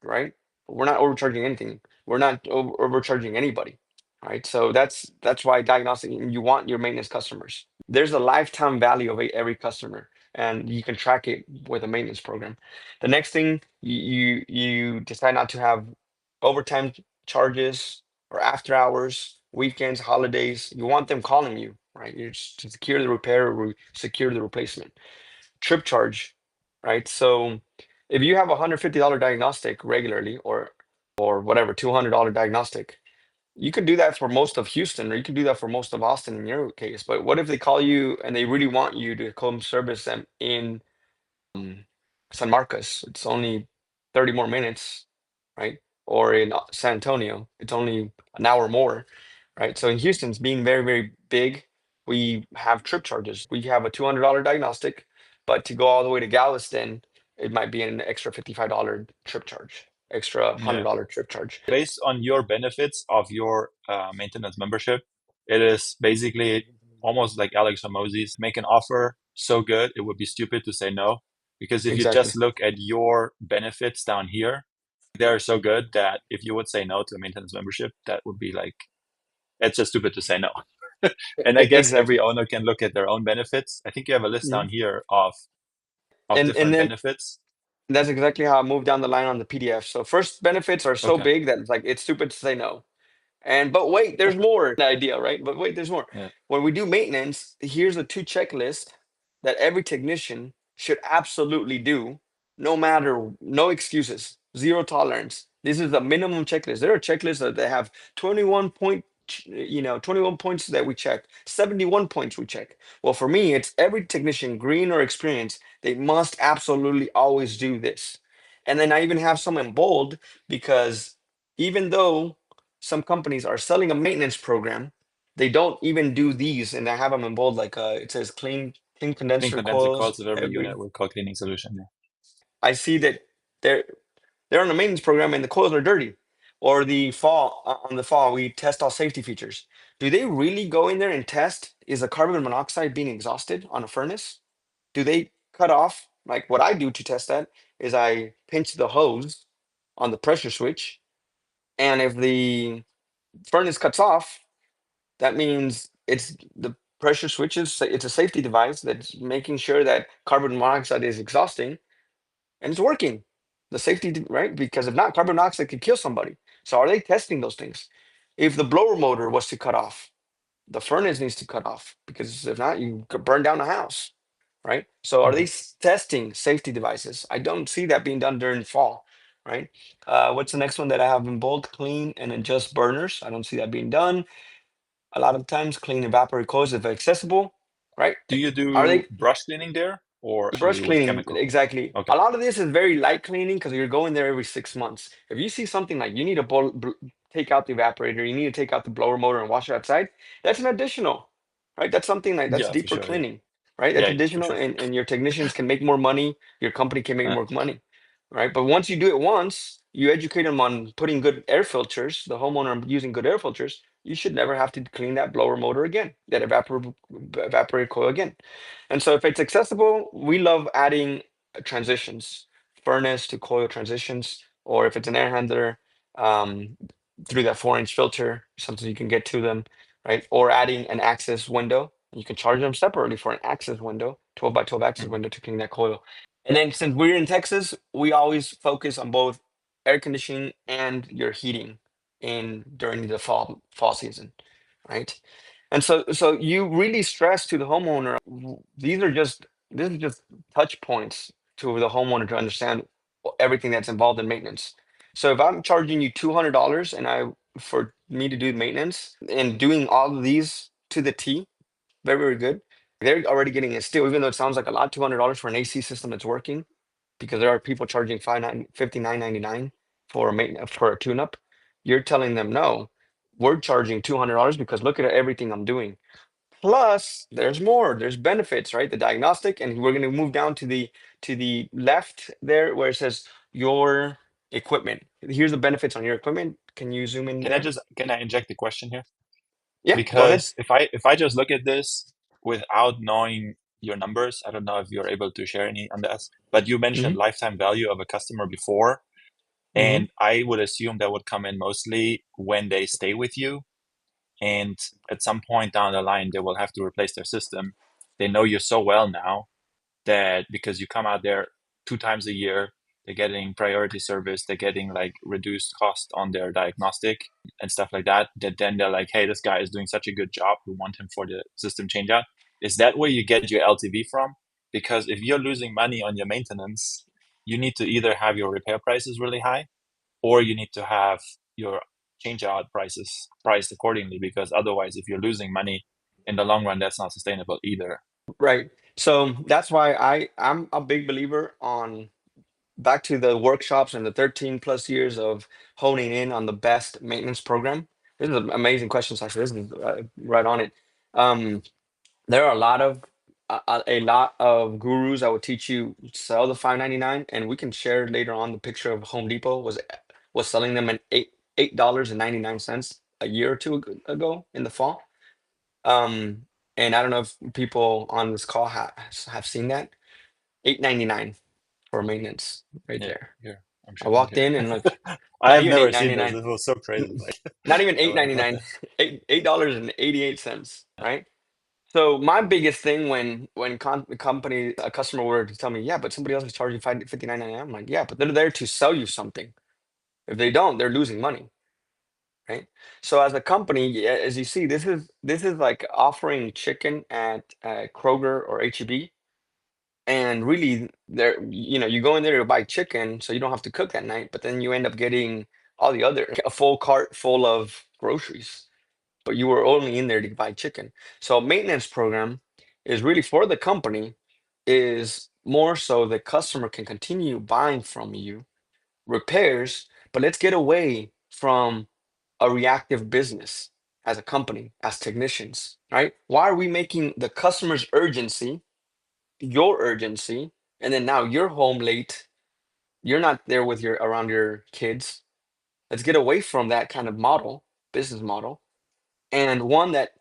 right? We're not overcharging anything. We're not overcharging anybody, right? So that's why diagnostic. You want your maintenance customers. There's a lifetime value of every customer, and you can track it with a maintenance program. The next thing, you decide not to have overtime charges or after hours, weekends, holidays. You want them calling you, right? You just to secure the repair or secure the replacement. Trip charge, right? So if you have $150 diagnostic regularly, or whatever, $200 diagnostic, you could do that for most of Houston, or you could do that for most of Austin in your case. But what if they call you and they really want you to come service them in San Marcos? It's only 30 more minutes, right? Or in San Antonio, it's only an hour more, right? So in Houston's being very big, we have trip charges. We have a $200 diagnostic, but to go all the way to Galveston, it might be an extra $55 trip charge, extra Yeah. $100 trip charge. Based on your benefits of your maintenance membership, it is basically almost like Alex Hormozzi's make an offer so good it would be stupid to say no. Because if you Exactly. just look at your benefits down here, they're so good that if you would say no to a maintenance membership, that would be like, it's just stupid to say no. And I guess every Exactly. owner can look at their own benefits. I think you have a list Mhm. down here of And different then benefits. that's exactly how I moved down the line on the PDF. So first, benefits are so Okay. big that it's stupid to say no. And but wait, there's more. The idea, right? But wait, there's more. Yeah. When we do maintenance, here's a two checklist that every technician should absolutely do, no matter, no excuses, zero tolerance. This is the minimum checklist. There are checklists that they have 21 point, 21 points that we check, 71 points we check. Well, for me, it's every technician, green or experienced, they must absolutely always do this. And then I even have some in bold because even though some companies are selling a maintenance program, they don't even do these, and I have them in bold. Like it says, clean Clean condenser condenser coils coils of every unit every. with coil cleaning solution. Yeah. I see that they're they're on a maintenance program and the coils are dirty. Or the fall on the fall, we test all safety features. Do they really go in there and test, is the carbon monoxide being exhausted on a furnace? Do they cut off? Like what I do to test that is I pinch the hose on the pressure switch, and if the furnace cuts off, that means it's the pressure switches. It's a safety device that's making sure that carbon monoxide is exhausting, and it's working. the safety, right? Because if not, carbon monoxide could kill somebody. So are they testing those things? If the blower motor was to cut off, the furnace needs to cut off, because if not, you could burn down the house, right? So are they Mhm. testing safety devices? I don't see that being done during fall, right? What's the next one that I have in bold? Clean and adjust burners. I don't see that being done. A lot of times, clean evaporate coils if accessible, right? Do you Are do they brush cleaning there or brush actually with cleaning? chemical? Exactly. Okay. A lot of this is very light cleaning because you're going there every 6 months. If you see something like you need to take out the evaporator, you need to take out the blower motor and wash it outside, that's an additional, right? That's something like that's Yeah, for deeper sure. Yeah. cleaning, right? That's Yeah, yeah, for additional, sure. and your technicians can make more money, your company can make Uh, more money, right? But once you do it once, you educate them on putting good air filters, the homeowner using good air filters, you should never have to clean that blower motor again, that evaporator coil again. And so if it's accessible, we love adding transitions, furnace to coil transitions, or if it's an air handler, um, through that 4-inch filter, something you can get to them, right? Or adding an access window. You can charge them separately for an access window, 12 by 12 access mhm. window to clean that coil. And then since we're in Texas, we always focus on both air conditioning and your heating in during the fall season, right? And so you really stress to the homeowner, these are just this is just touch points to the homeowner to understand everything that's involved in maintenance. So if I'm charging you $200 and I for me to do maintenance and doing all of these to the T, very, very good. They're already getting it still, even though it sounds like a lot, $200 for an AC system that's working, because there are people charging 59.99 for a maintenance for a tune-up. You're telling them no, we're charging $200 because look at everything I'm doing. Plus, there's more. There's benefits, right? The diagnostic, and we're going to move down to the left there where it says your equipment. Here's the benefits on your equipment. Can you zoom in there? Can I inject the question here? Yeah, go ahead. Because if I just look at this without knowing your numbers, I don't know if you're able to share any on that. But you mentioned Hmm. lifetime value of a customer before, Hmm. and I would assume that would come in mostly when they stay with you, and at some point down the line they will have to replace their system. They know you so well now that because you come out there 2 times a year, they're getting priority service, they're getting like reduced cost on their diagnostic and stuff like that. That then they're like, hey, this guy is doing such a good job. We want him for the system change out. Is that where you get your LTV from? Because if you're losing money on your maintenance, you need to either have your repair prices really high or you need to have your change out prices priced accordingly. Because otherwise, if you're losing money in the long run, that's not sustainable either. Right. So that's why I'm a big believer on back to the workshops and the 13 plus years of honing in on the best maintenance program. This is an amazing question, Sasha. This is right on it. Um, there are a lot of gurus that will teach you sell the 599, and we can share later on the picture of Home Depot was selling them at $8.99 a year or two ago in the fall. Um, and I don't know if people on this call have seen that. 8.99 for maintenance right Yeah, there. here I'm I showing it walked here. in and look, I not have even never seen this. 8.99. This was so crazy. Like, Not even I wanna- 8.99. $8.88, right? So my biggest thing when company a customer were to tell me, yeah, but somebody else is charging 59.99. I'm like, yeah, but they're there to sell you something. If they don't, they're losing money, right? So as a company, yeah, as you see, this is like offering chicken at Kroger or HEB. And really, you go in there to buy chicken, so you don't have to cook that night, but then you end up getting all the other, a full cart full of groceries, but you were only in there to buy chicken. So a maintenance program is really for the company, is more so the customer can continue buying from you, repairs, but let's get away from a reactive business as a company, as technicians, right? Why are we making the customer's urgency your urgency, and then now you're home late, you're not there with your around your kids? Let's get away from that kind of business model, and one that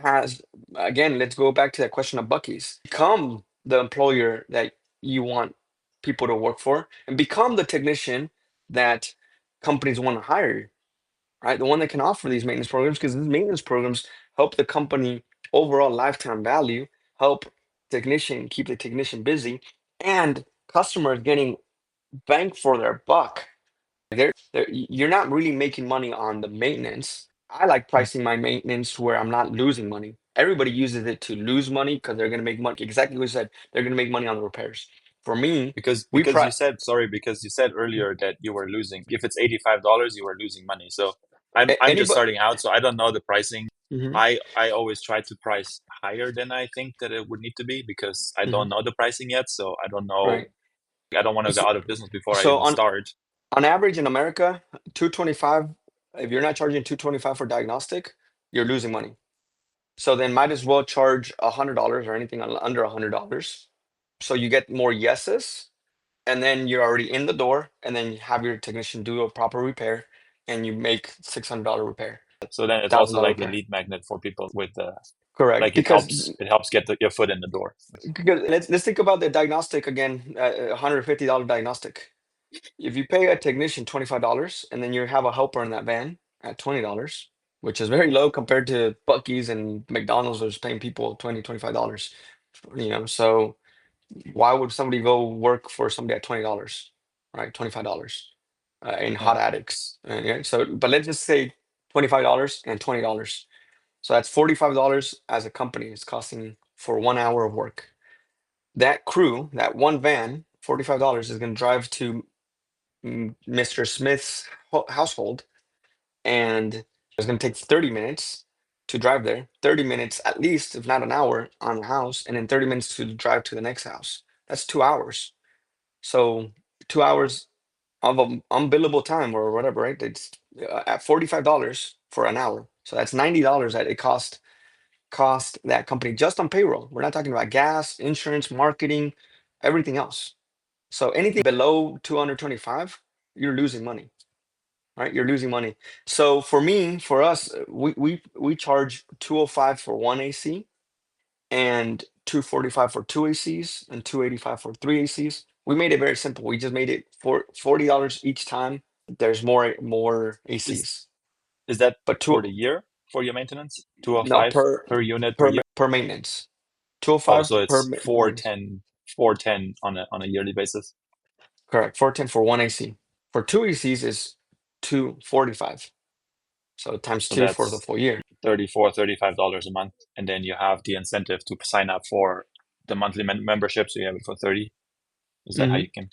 has, again, let's go back to that question of Bucky's. Become the employer that you want people to work for, and become the technician that companies want to hire, right? The one that can offer these maintenance programs, because these maintenance programs help the company overall lifetime value, help keep the technician busy, and customers getting bang for their buck. You're not really making money on the maintenance. I like Mm. pricing my maintenance where I'm not losing money. Everybody uses it to lose money because they're going to make money. Exactly what you said. They're going to make money on the repairs. For me, we Because you price said, sorry, because you said earlier that you were losing. If it's $85, you were losing money. So I'm just anybody. starting out, so I don't know the pricing. Hmm. I always try to price higher than I think that it would need to be because I don't Hmm. know the pricing yet. So I don't know. Right. I don't want to go So, out of business before I so even start. on average in America, 225. If you're not charging 225 for diagnostic, you're losing money. So then might as well charge $100 or anything under $100. So you get more yeses, and then you're already in the door, and then you have your technician do a proper repair, and you make $600 repair, So then it's thousand also dollar like a repair. lead magnet for people with Correct. like it helps get your foot in the door. Because let's think about the diagnostic again, $150 diagnostic. If you pay a technician $25 and then you have a helper in that van at $20, which is very low compared to Bucky's and McDonald's, who's paying people $25, so why would somebody go work for somebody at $20, right? $25 in Yeah. hot addicts. Yeah, so, but let's just say $25 and $20. So that's $45 as a company. It's costing for 1 hour of work. That crew, that one van, $45 is going to drive to Mr. Smith's household, and it's going to take 30 minutes to drive there, 30 minutes at least, if not an hour on the house, and then 30 minutes to drive to the next house. That's 2 hours. So 2 hours of unbillable time or whatever, right? It's at $45 for an hour. So that's $90 that it cost that company just on payroll. We're not talking about gas, insurance, marketing, everything else. So anything below 225, you're losing money, right? You're losing money. So for me, for us, we charge 205 for one AC and 245 for two ACs and 285 for three ACs. We made it very simple. We just made it for $40 each time. There's more Is ACs, is that but for two the year for your maintenance? no 205 per unit per per year? per maintenance. Oh, 205 so per it's maintenance. 410 on a yearly basis. Correct. 410 for one AC. For two ACs is 245. So times So two for the that's full year. 35 dollars a month. And then you have the incentive to sign up for the monthly membership. So you have it for 30. Is that how Hmm. you can?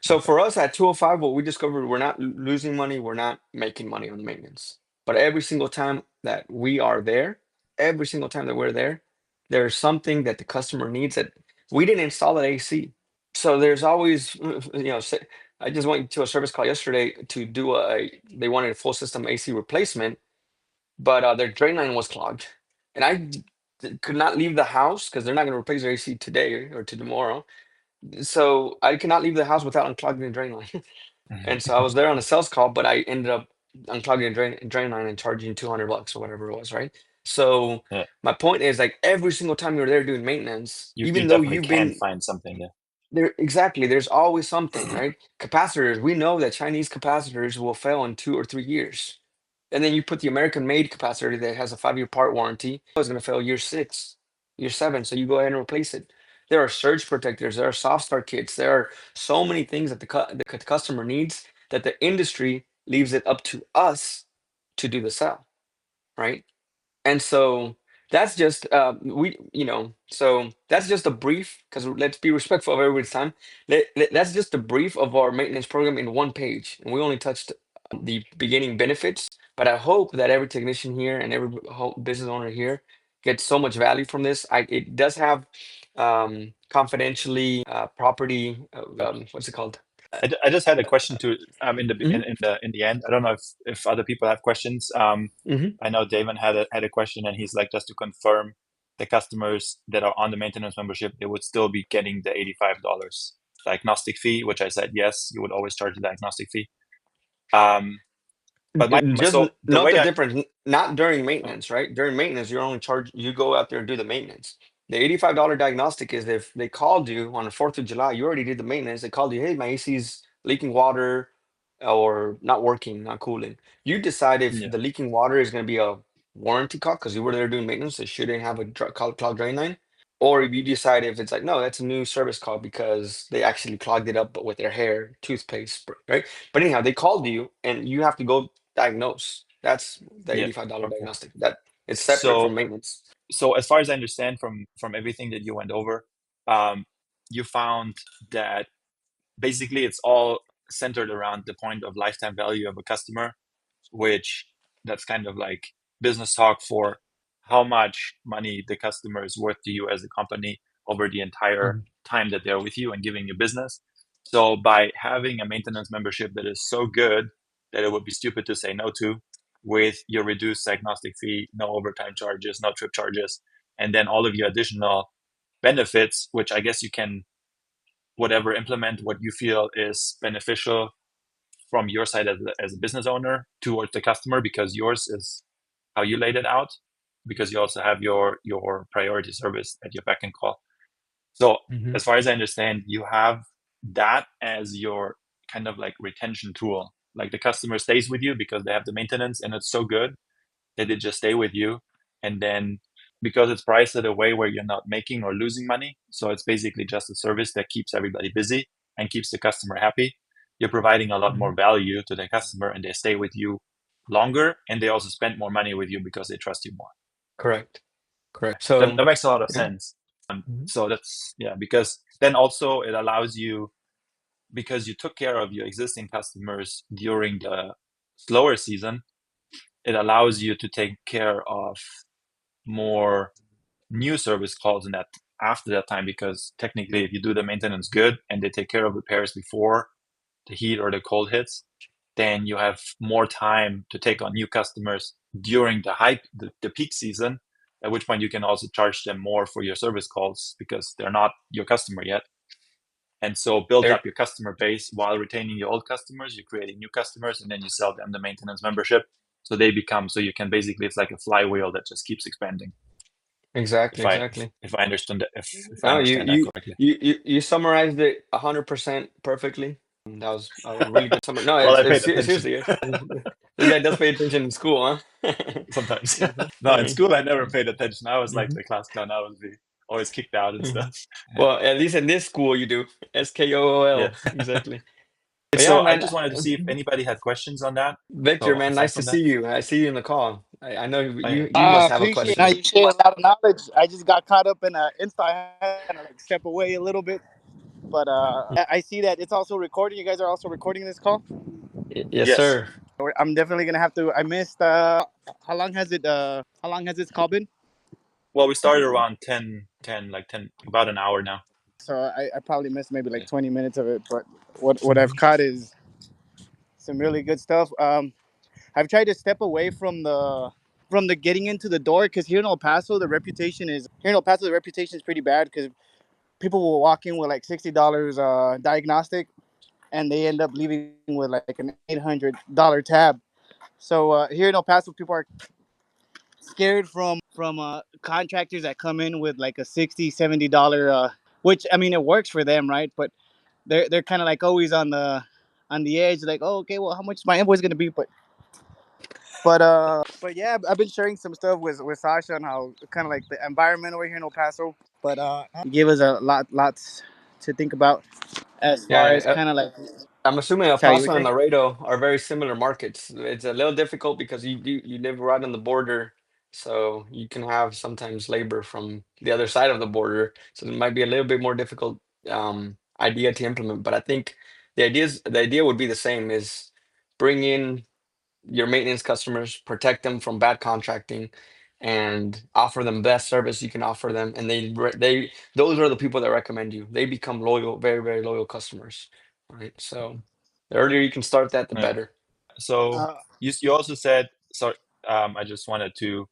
So Okay. for us at 205, what we discovered, we're not losing money, we're not making money on the maintenance. But every single time that we are there, every single time that we're there, there's something that the customer needs that we didn't install at AC. So there's always, I just went to a service call yesterday to do they wanted a full system AC replacement, but their drain line was clogged. And could not leave the house because they're not going to replace their AC today or to tomorrow. So I cannot leave the house without unclogging the drain line. And so I was there on a sales call, but I ended up unclogging the drain line and charging $200 or whatever it was, right? So Yeah. my point is like every single time you're there doing maintenance, You even though definitely you've can been find something. Yeah. there, exactly, there's always something, right? Capacitors, we know that Chinese capacitors will fail in 2 or 3 years. And then you put the American made capacitor that has a 5-year part warranty, it's going to fail year six, year seven. So you go ahead and replace it. There are surge protectors, there are soft start kits, there are so many things that the customer needs that the industry leaves it up to us to do the sell, right? And so that's just so that's just a brief because let's be respectful of everybody's time. That's just a brief of our maintenance program in one page, and we only touched the beginning benefits. But I hope that every technician here and every business owner here gets so much value from this. It does have confidentially property. What's it called? I just had a question to in the Hmm. in the end. I don't know if other people have questions. Hmm. I know David had a question, and he's like, just to confirm, the customers that are on the maintenance membership, they would still be getting the $85 diagnostic fee, which I said yes, you would always charge the diagnostic fee. Um, but Just so the note way the I difference. Not during oh, maintenance, right? During maintenance, you're only charged. You go out there and do the maintenance. The $85 diagnostic is if they called you on the 4th of July, you already did the maintenance. They called you, hey, my AC's leaking water or not working, not cooling. You decide if yeah, the leaking water is going to be a warranty call because you were there doing maintenance. It shouldn't have a clogged drain line, Or if you decide if it's like, no, that's a new service call because they actually clogged it up with their hair, toothpaste, right? But anyhow, they called you and you have to go diagnose. That's the Yeah. $85 Okay. diagnostic. That it's separate So from maintenance. so as far as I understand from everything that you went over, um, you found that basically it's all centered around the point of lifetime value of a customer, which that's kind of like business talk for how much money the customer is worth to you as a company over the entire Mhm. time that they're with you and giving you business. So by having a maintenance membership that is so good that it would be stupid to say no to, with your reduced diagnostic fee, no overtime charges, no trip charges, and then all of your additional benefits, which I guess you can whatever implement what you feel is beneficial from your side as a business owner towards the customer, because yours is how you laid it out, because you also have your priority service at your beck and call. So Mhm. as far as I understand, you have that as your kind of like retention tool. Like the customer stays with you because they have the maintenance and it's so good that they just stay with you. And then because it's priced at a way where you're not making or losing money, so it's basically just a service that keeps everybody busy and keeps the customer happy. You're providing a lot more Mhm. value to the customer and they stay with you longer and they also spend more money with you because they trust you more. Correct. Correct. That So, makes a lot of yeah. sense. Mhm. So that's, yeah, because then also it allows you, because you took care of your existing customers during the slower season, it allows you to take care of more new service calls in that after that time, because technically if you do the maintenance good and they take care of repairs before the heat or the cold hits, then you have more time to take on new customers during the peak season, at which point you can also charge them more for your service calls because they're not your customer yet. And so build There, up your customer base while retaining your old customers. You're creating new customers and then you sell them the maintenance membership, so they become, so you can basically, it's like a flywheel that just keeps expanding, exactly, if I exactly. if I understand that, if I No, understand that correctly. you summarized it 100% perfectly. That was a really good summary. No, Well, I it's paid attention seriously. This guy does pay attention in school, huh? sometimes. No, in Mhm. school I never paid attention. I was like Mhm. the class clown. I was always kicked out and Mhm. stuff. Well, at least in this school you do. Yeah. SKOOL. Exactly. But yeah, So I man. just wanted to see if anybody had questions on that. Victor, So man, aside nice to from that, see you. I see you in the call. I know oh yeah, you must have a Appreciate it. Now question. you share a lot of knowledge. I just got caught up in a Insta. I had to like step away a little bit, but I see that it's also recording. You guys are also recording this call. Yes, yes. sir. I'm definitely gonna have to. I missed. How long has it? How long has this call been? Well, we started around 10, like 10, about an hour now. So I probably missed maybe like Yeah. 20 minutes of it. But what I've Mhm. caught is some really good stuff. I've tried to step away from the getting into the door because here in El Paso the reputation is pretty bad because people will walk in with like $60 diagnostic and they end up leaving with like an $800 tab. So here in El Paso, people are scared from contractors that come in with like a $60, $70, which I mean it works for them, right? But they're kind of like always on the edge, like, oh, okay, well, how much is my invoice gonna be? But yeah, I've been sharing some stuff with Sasha on how kind of like the environment over here in El Paso. But he gave us a lots to think about as far Yeah, as kind of like. I'm assuming El Sorry, you were Paso and saying? Laredo are very similar markets. It's a little difficult because you live right on the border, so you can have sometimes labor from the other side of the border. So it might be a little bit more difficult idea to implement. But I think the idea would be the same: is bring in your maintenance customers, protect them from bad contracting, and offer them best service you can offer them. And they those are the people that recommend you. They become loyal, very, very loyal customers, right? So the earlier you can start that, the Yeah. better. So Uh, you also said, sorry, I just wanted to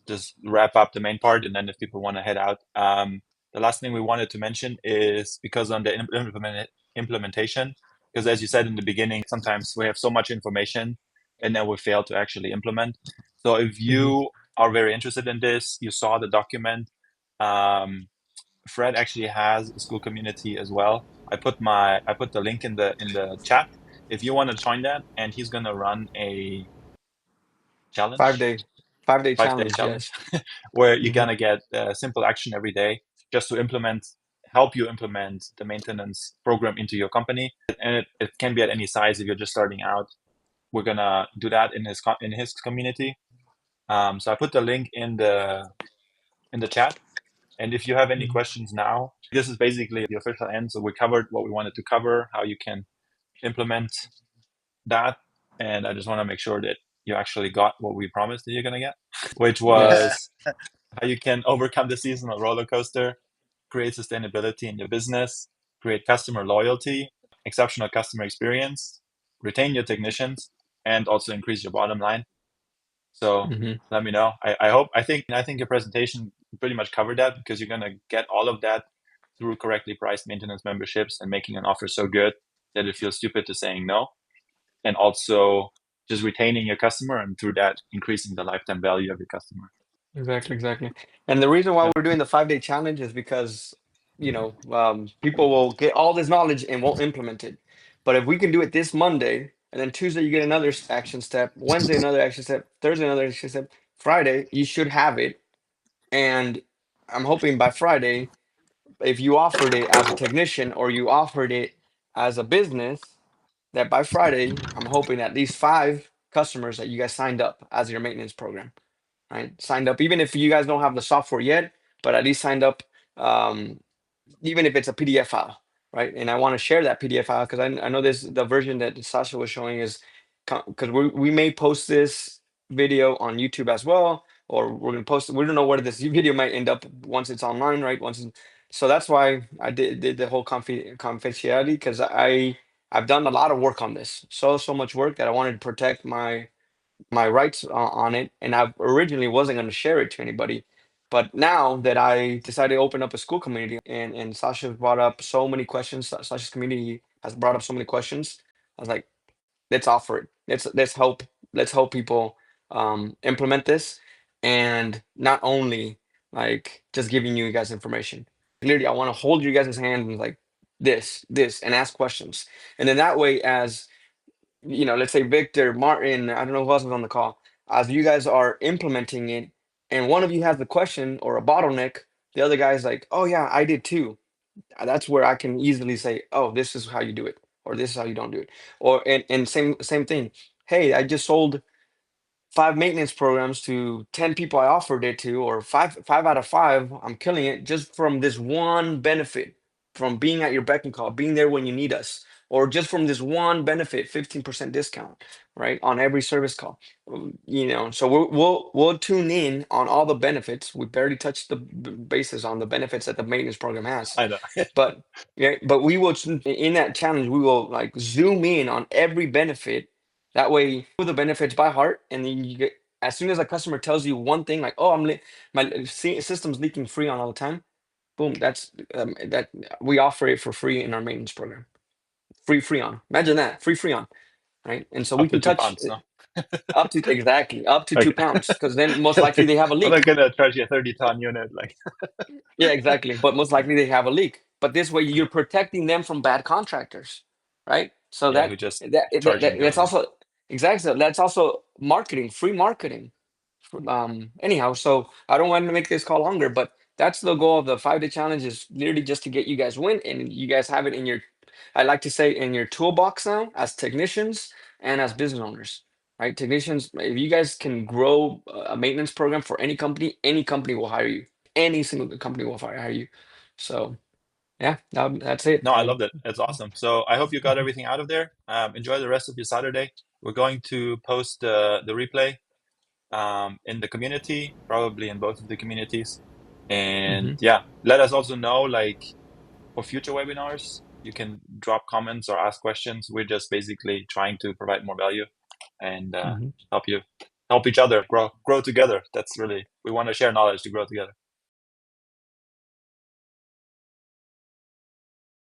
just wrap up the main part, and then if people want to head out, the last thing we wanted to mention is because on the implementation, because as you said in the beginning, sometimes we have so much information and then we fail to actually implement. So if Mhm. you are very interested in this, you saw the document. Um, Fred actually has a school community as well. I put the link in the chat if you want to join that, and he's gonna run a Five challenge, day, 5 day 5 day challenge. challenge, Yes. where you're Hmm. gonna get simple action every day. just to help you implement the maintenance program into your company. And it can be at any size if you're just starting out. We're gonna do that in his community. So I put the link in the chat. And if you have any questions now, this is basically the official end. So we covered what we wanted to cover, how you can implement that. And I just want to make sure that you actually got what we promised that you're going to get, which was how you can overcome the seasonal roller coaster, create sustainability in your business, create customer loyalty, exceptional customer experience, retain your technicians, and also increase your bottom line. So let me know. I think your presentation pretty much covered that, because you're gonna get all of that through correctly priced maintenance memberships and making an offer so good that it feels stupid to saying no, and also just retaining your customer, and through that increasing the lifetime value of your customer. Exactly. And the reason why Yeah. we're doing the 5-day challenge is because, people will get all this knowledge and won't implement it. But if we can do it this Monday, and then Tuesday you get another action step, Wednesday another action step, Thursday another action step, Friday you should have it. And I'm hoping by Friday, if you offered it as a technician or you offered it as a business, that by Friday, I'm hoping at least 5 customers that you guys signed up as your maintenance program, right? Signed up, even if you guys don't have the software yet, but at least signed up, um, even if it's a PDF file, right? And I want to share that PDF file because I know this, the version that Sasha was showing is, because we may post this video on YouTube as well, or we're gonna post it. We don't know where this video might end up once it's online, right? So that's why I did the whole confidentiality, because I've done a lot of work on this, so much work that I wanted to protect my rights on it, and I originally wasn't going to share it to anybody. But now that I decided to open up a school community, and Sasha brought up so many questions, Sasha's community has brought up so many questions. I was like, let's offer it. Let's help people implement this, and not only like just giving you guys information. Clearly, I want to hold you guys' hand and like this, and ask questions, and then that way, as let's say Victor, Martin, I don't know who else is on the call, as you guys are implementing it, and one of you has the question or a bottleneck, the other guy's like, oh yeah, I did too. That's where I can easily say, oh, this is how you do it, or this is how you don't do it. Or and same thing. Hey, I just sold 5 maintenance programs to 10 people I offered it to, or five out of 5, I'm killing it just from this one benefit, from being at your beck and call, being there when you need us, or just from this one benefit, 15% discount, right, on every service call. So we'll tune in on all the benefits. We barely touched the basis on the benefits that the maintenance program has, I know. but yeah, but we will, in that challenge, we will like zoom in on every benefit. That way, you know the benefits by heart, and then you get, as soon as a customer tells you one thing, like, "Oh, my system's leaking free on all the time," boom, that's that we offer it for free in our maintenance program. Free on. Imagine that, free on, right? And so we Up to can two touch pounds, no? up to exactly up to 2 pounds, because then most likely Like, they have a I'm not leak. gonna charge you a 30-ton unit. Like, Yeah, exactly. But most likely they have a leak. But this way you're protecting them from bad contractors, right? So yeah, who just charging that's you. also exactly, so that's also marketing, free marketing. Anyhow, so I don't want to make this call longer, but that's the goal of the 5-day challenge, is literally just to get you guys win, and you guys have it in your, I like to say, in your toolbox now as technicians and as business owners. Right, technicians, if you guys can grow a maintenance program for any company will hire you. Any single company will hire you. So yeah, that's it. No, I loved it. It's awesome. So I hope you got everything out of there. Enjoy the rest of your Saturday. We're going to post the replay in the community, probably in both of the communities. And Mhm, yeah, let us also know, like, for future webinars, you can drop comments or ask questions. We're just basically trying to provide more value and mhm. help each other grow together. That's really, we want to share knowledge to grow together.